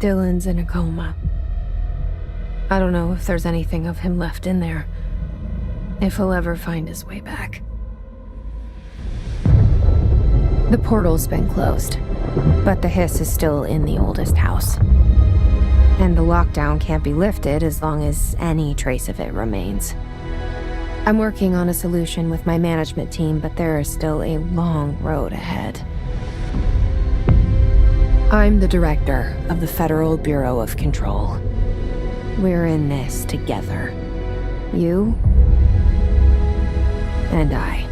Dylan's in a coma. I don't know if there's anything of him left in there. If he'll ever find his way back. The portal's been closed, but the hiss is still in the oldest house. And the lockdown can't be lifted as long as any trace of it remains. I'm working on a solution with my management team, but there is still a long road ahead. I'm the director of the Federal Bureau of Control. We're in this together. You and I.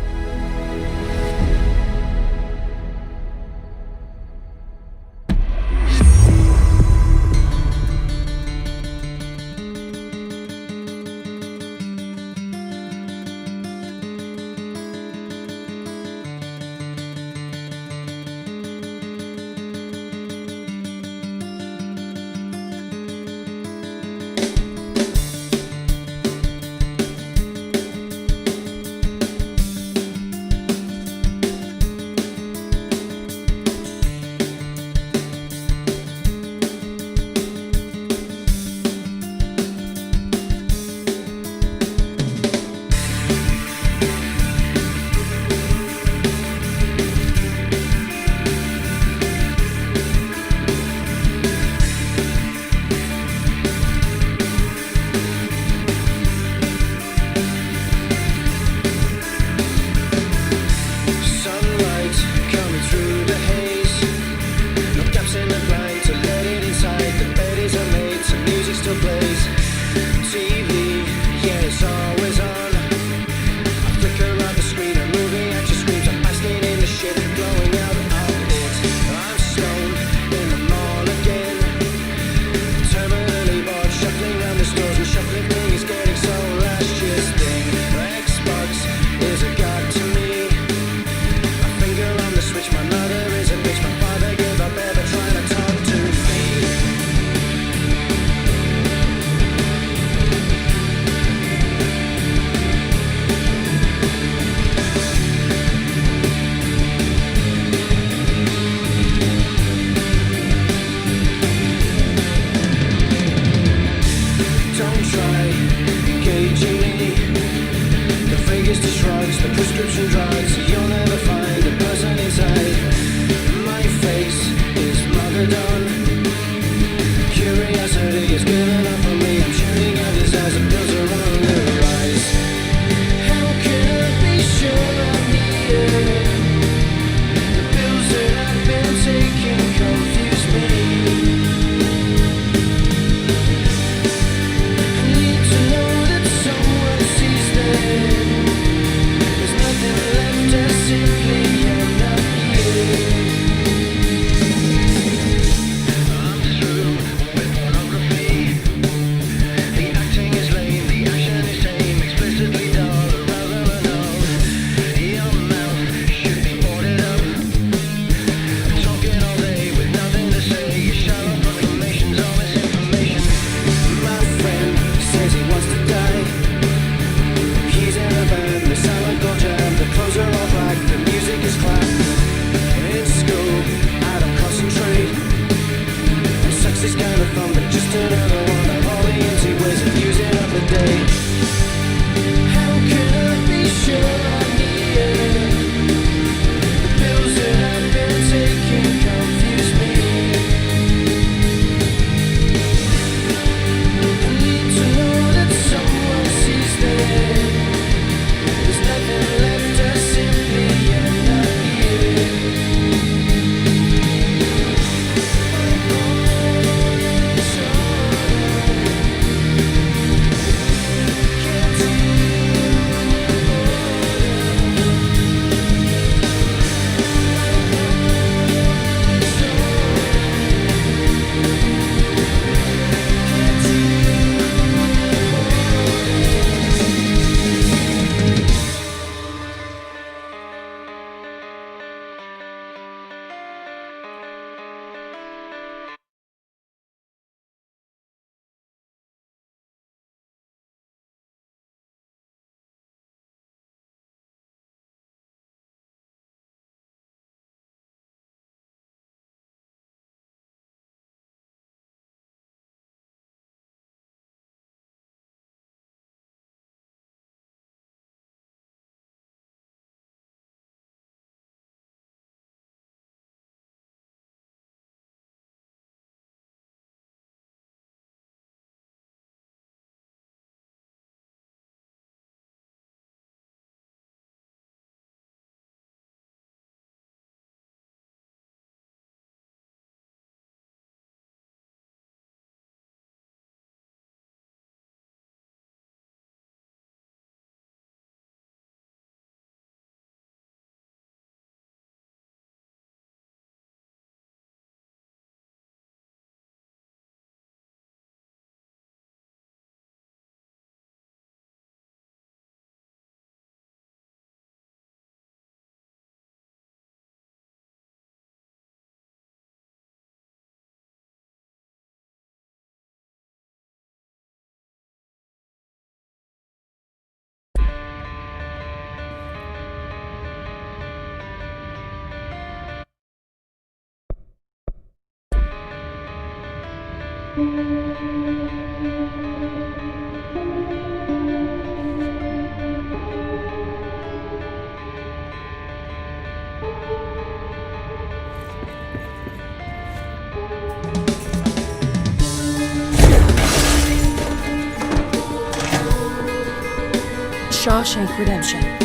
Shawshank Redemption.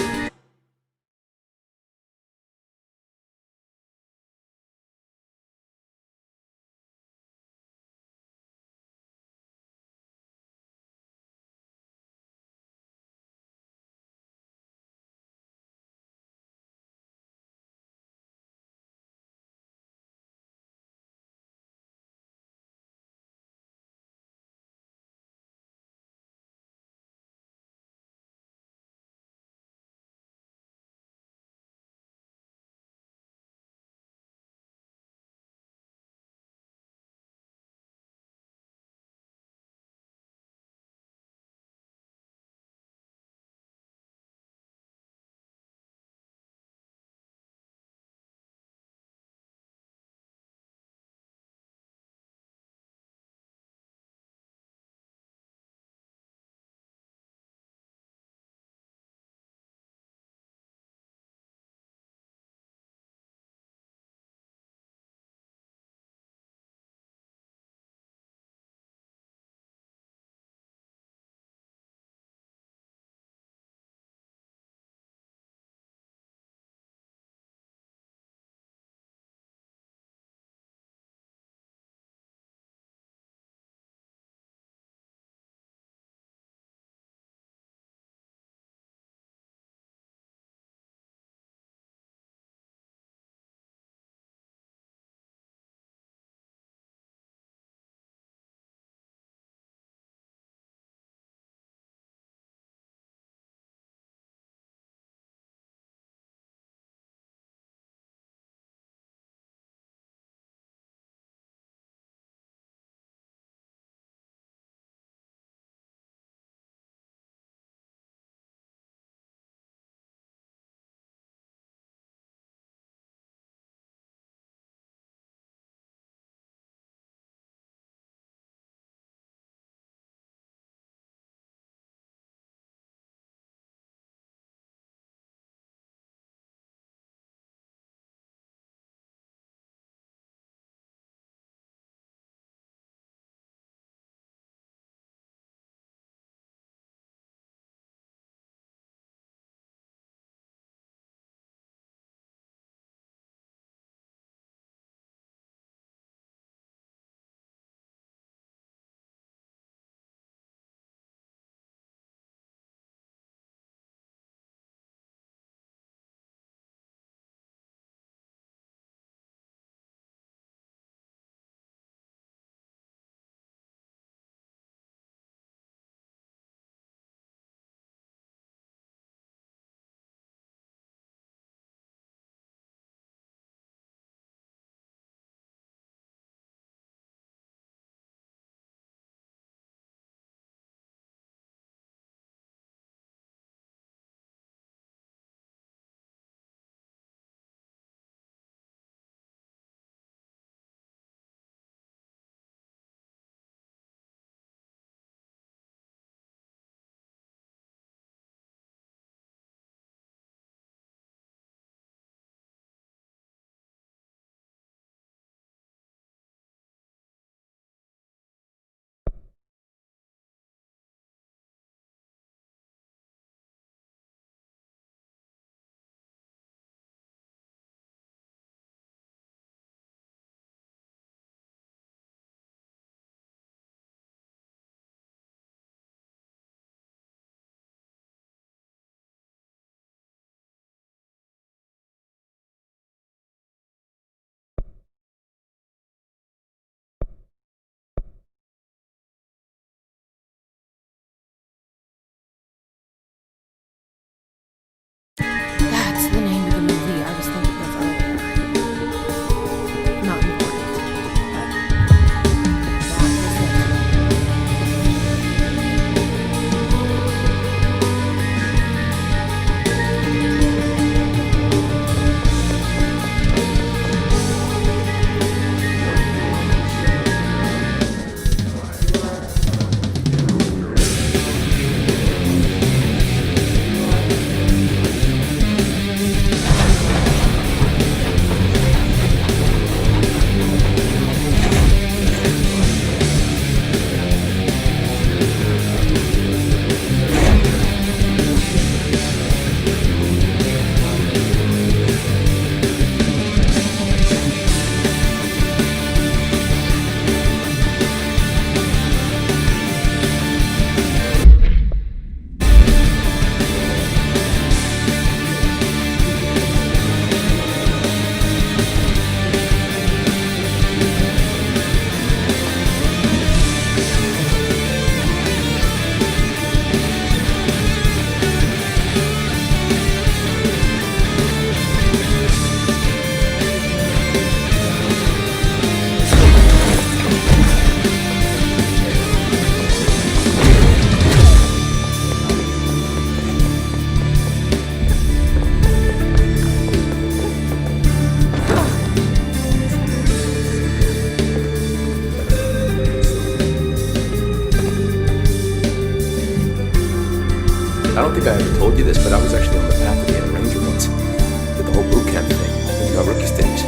I don't think I ever told you this, but I was actually on the path to being a ranger once. Did the whole boot camp thing. Then got rookie stage.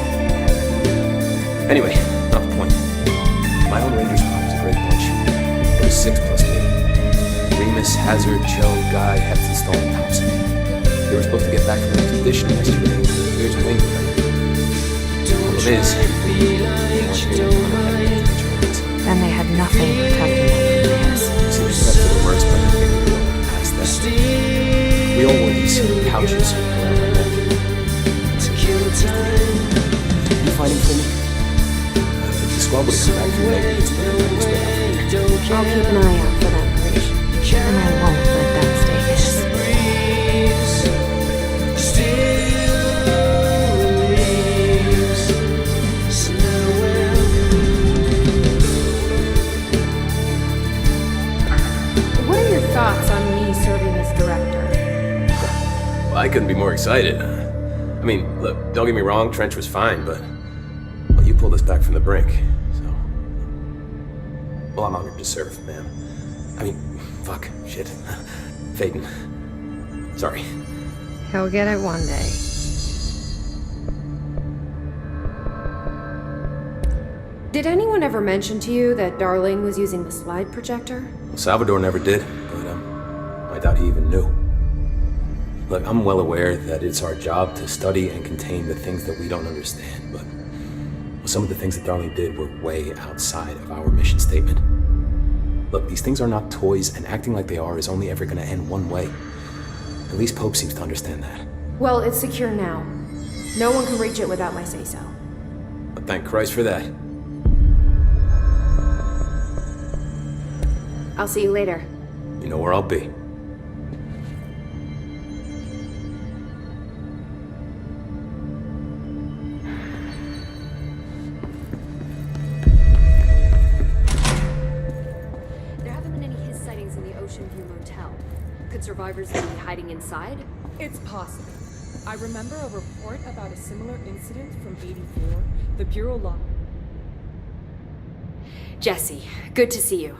Anyway, not the point. My own ranger squad was a great bunch. There was 6 plus me. Remus, Hazard, Joe, Guy, Heft, and Stone Thompson. They were supposed to get back from the expedition yesterday. Here's a wing. Problem is, Then they had nothing protecting them from the hiss. see, we slept for the worst, but I think we were past that. We all wore these pouches around our neck. You find him for me? The squad would have come back from Naples, but I was way out from here. I'll keep an eye out for them, Harish. And I won't let them stay hiss. What are your thoughts on me serving as director? Well, I couldn't be more excited. I mean, look, don't get me wrong, Trench was fine, but well, you pulled us back from the brink, so. Well, I'm honored to serve, man. I mean, fuck, shit. Phaeton. Sorry. He'll get it one day. Did anyone ever mention to you that Darling was using the slide projector? Well, Salvador never did, but I doubt he even knew. Look, I'm well aware that it's our job to study and contain the things that we don't understand, but well, some of the things that Darling did were way outside of our mission statement. Look, these things are not toys, and acting like they are is only ever gonna end one way. At least Pope seems to understand that. Well, it's secure now. No one can reach it without my say-so. But thank Christ for that. I'll see you later. You know where I'll be. There haven't been any hiss sightings in the Ocean View Motel. Could survivors be hiding inside? It's possible. I remember a report about a similar incident from 84. The Bureau log. Jesse, good to see you.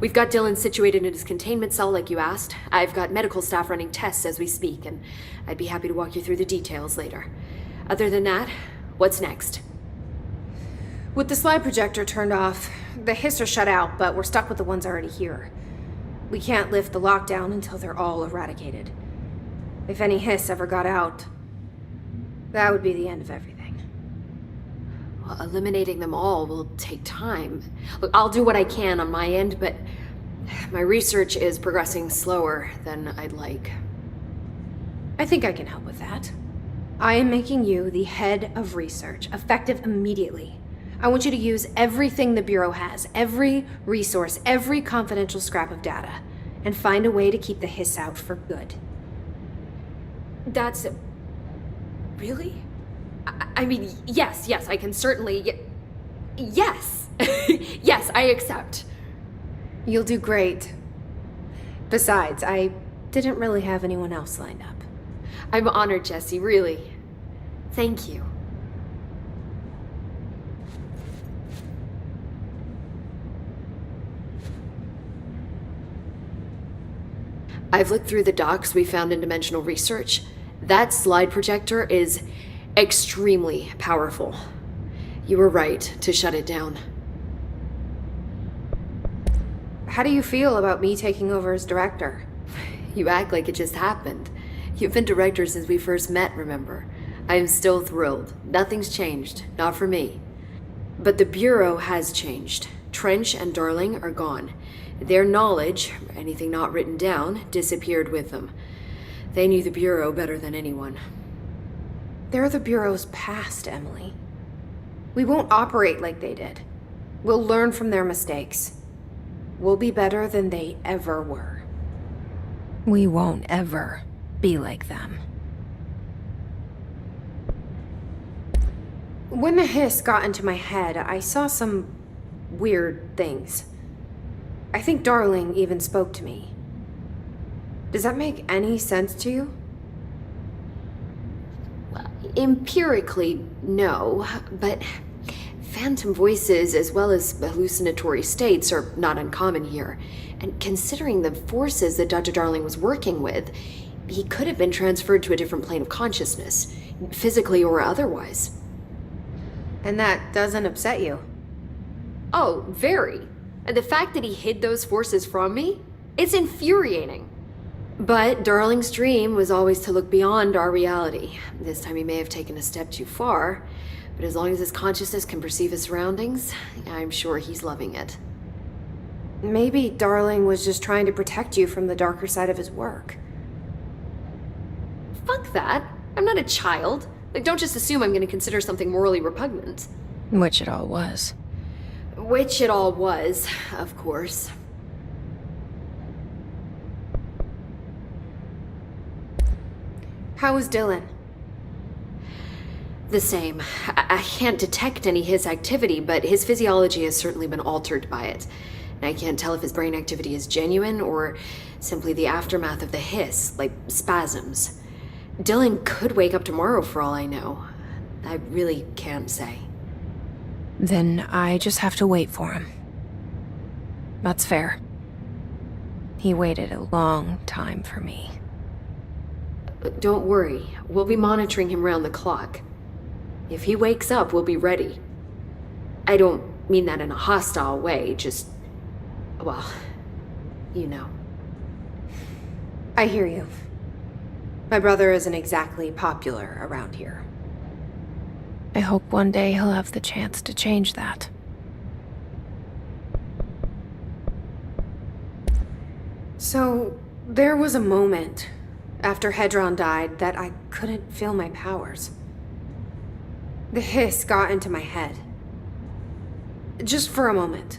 We've got Dylan situated in his containment cell like you asked. I've got medical staff running tests as we speak, and I'd be happy to walk you through the details later. Other than that, what's next? With the slide projector turned off, the hiss are shut out, but we're stuck with the ones already here. We can't lift the lockdown until they're all eradicated. If any hiss ever got out, that would be the end of everything. Well, eliminating them all will take time. Look, I'll do what I can on my end, but my research is progressing slower than I'd like. I think I can help with that. I am making you the head of research, effective immediately. I want you to use everything the Bureau has, every resource, every confidential scrap of data, and find a way to keep the hiss out for good. That's... really? I mean, yes, I can certainly... Yes! Yes, I accept. You'll do great. Besides, I didn't really have anyone else lined up. I'm honored, Jesse, really. Thank you. I've looked through the docs we found in Dimensional Research. That slide projector is extremely powerful. You were right to shut it down. How do you feel about me taking over as director? You act like it just happened. You've been director since we first met, remember? I am still thrilled. Nothing's changed. Not for me. But the Bureau has changed. Trench and Darling are gone. Their knowledge, anything not written down, disappeared with them. They knew the Bureau better than anyone. They're the Bureau's past, Emily. We won't operate like they did. We'll learn from their mistakes. We'll be better than they ever were. We won't ever be like them. When the hiss got into my head, I saw some weird things. I think Darling even spoke to me. Does that make any sense to you? Empirically, no, but Phantom voices as well as hallucinatory states are not uncommon here, and considering the forces that Dr. Darling was working with, he could have been transferred to a different plane of consciousness, physically or otherwise. And that doesn't upset you? Oh, very. And the fact that he hid those forces from me, it's infuriating. But Darling's dream was always to look beyond our reality. This time he may have taken a step too far, but as long as his consciousness can perceive his surroundings, I'm sure he's loving it. Maybe Darling was just trying to protect you from the darker side of his work. Fuck that. I'm not a child. Like, don't just assume I'm going to consider something morally repugnant. Which it all was. Which it all was, of course. How was Dylan? The same. I can't detect any Hiss activity, but his physiology has certainly been altered by it. And I can't tell if his brain activity is genuine or simply the aftermath of the Hiss, like spasms. Dylan could wake up tomorrow for all I know. I really can't say. Then I just have to wait for him. That's fair. He waited a long time for me. Don't worry. We'll be monitoring him round the clock. If he wakes up, we'll be ready. I don't mean that in a hostile way, just... well, you know. I hear you. My brother isn't exactly popular around here. I hope one day he'll have the chance to change that. So, there was a moment after Hedron died that I couldn't feel my powers. The hiss got into my head. Just for a moment.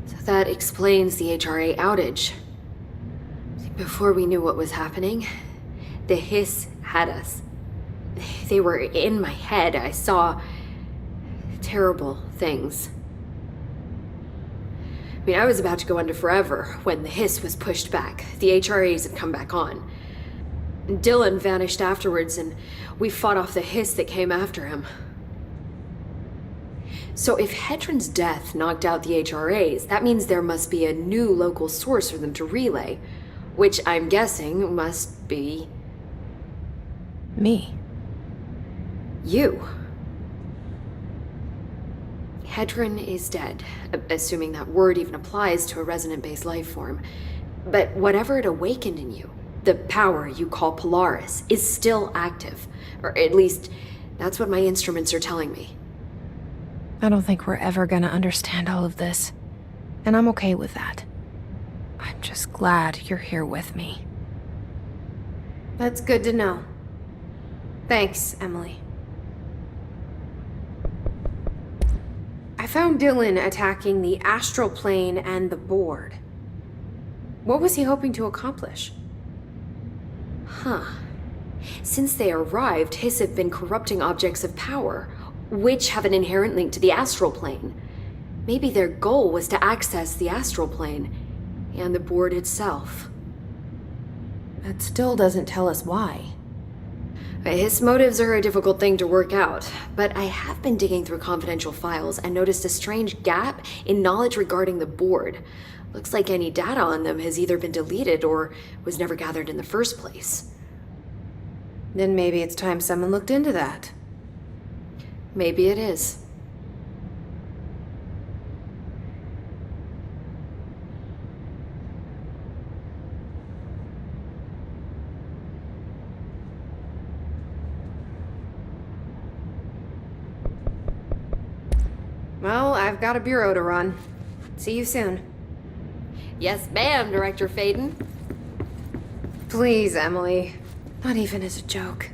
So that explains the HRA outage. Before we knew what was happening, the Hiss had us. They were in my head. I saw terrible things. I mean, I was about to go under forever when the Hiss was pushed back. The HRAs had come back on. Dylan vanished afterwards, and we fought off the Hiss that came after him. So if Hedron's death knocked out the HRAs, that means there must be a new local source for them to relay, which I'm guessing must be... me. You. Hedron is dead, assuming that word even applies to a resonant-based life form. But whatever it awakened in you, the power you call Polaris, is still active. Or at least, that's what my instruments are telling me. I don't think we're ever gonna understand all of this. And I'm okay with that. I'm just glad you're here with me. That's good to know. Thanks, Emily. I found Dylan attacking the astral plane and the board. What was he hoping to accomplish? Huh. Since they arrived, Hiss have been corrupting objects of power, which have an inherent link to the astral plane. Maybe their goal was to access the astral plane and the board itself. That still doesn't tell us why. His motives are a difficult thing to work out, but I have been digging through confidential files and noticed a strange gap in knowledge regarding the board. Looks like any data on them has either been deleted or was never gathered in the first place. Then maybe it's time someone looked into that. Maybe it is. Well, I've got a bureau to run. See you soon. Yes, ma'am, Director Faden. Please, Emily. Not even as a joke.